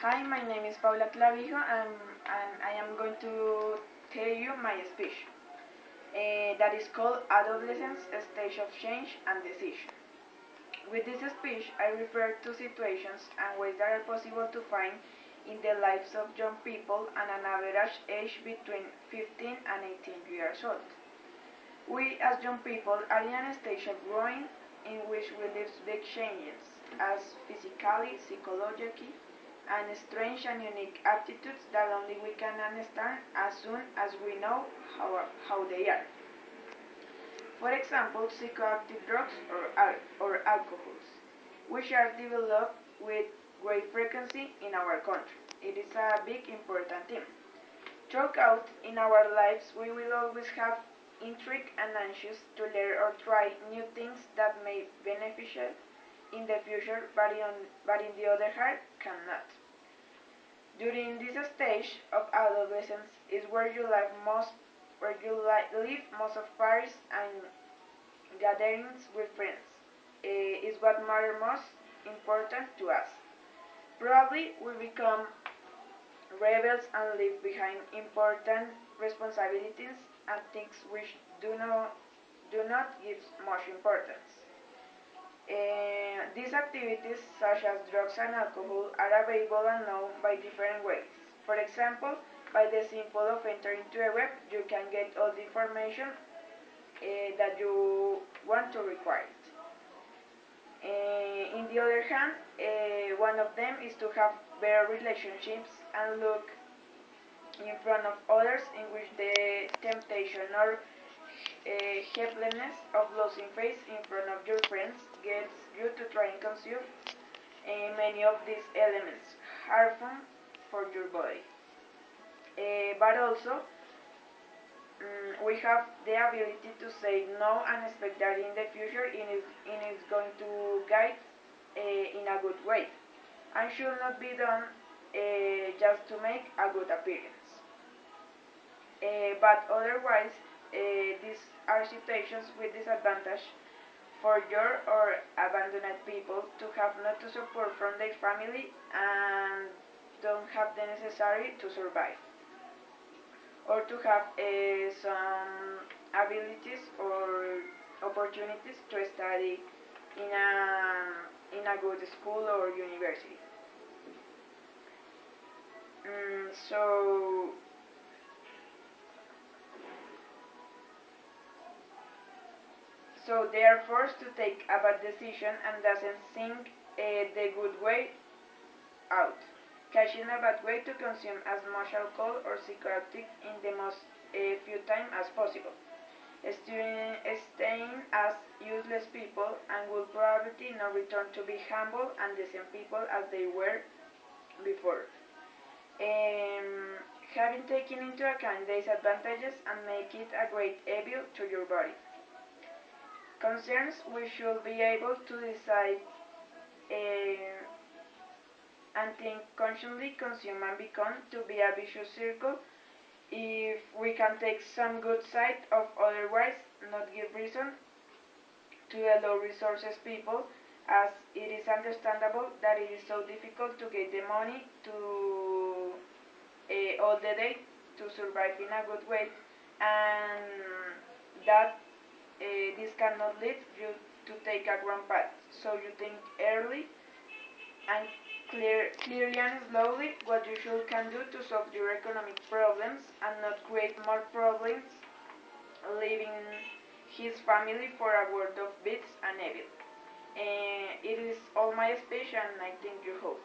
Hi, my name is Paula Clavijo and I am going to tell you my speech that is called Adolescence, a Stage of Change and Decision. With this speech, I refer to situations and ways that are possible to find in the lives of young people at an average age between 15 and 18 years old. We as young people are in a stage of growing in which we live big changes as physically, psychologically, and strange and unique attitudes that only we can understand as soon as we know how they are. For example, psychoactive drugs or alcohols, which are developed with great frequency in our country. It is a big important theme. Throughout in our lives, we will always have intrigue and anxious to learn or try new things that may be beneficial in the future, but in the other hand, cannot. During this stage of adolescence is where you live most of parties and gatherings with friends. Is what matters most important to us. Probably we become rebels and leave behind important responsibilities and things which do not give much importance. These activities, such as drugs and alcohol, are available and known by different ways. For example, by the simple of entering to a web, you can get all the information that you want to require. In the other hand, one of them is to have better relationships and look in front of others in which the temptation or helplessness of losing face in front of your friends gets you to try and consume many of these elements harmful for your body. But also, we have the ability to say no and expect that in the future it is going to guide in a good way and should not be done just to make a good appearance. But otherwise, these are situations with disadvantage for your or abandoned people to have not to support from their family and don't have the necessary to survive or to have some abilities or opportunities to study in a good school or university. So they are forced to take a bad decision and doesn't think the good way out, catching a bad way to consume as much alcohol or psychoactive in the most few time as possible, staying as useless people and will probably not return to be humble and decent people as they were before. Having taken into account these advantages and make it a great evil to your body. Concerns we should be able to decide and think consciously consume and become to be a vicious circle if we can take some good side of otherwise not give reason to the low resources people as it is understandable that it is so difficult to get the money to all the day to survive in a good way and that this cannot lead you to take a wrong path. So you think early and clearly and slowly what you should can do to solve your economic problems and not create more problems, leaving his family for a world of beats and evil. It is all my speech and I thank you hope.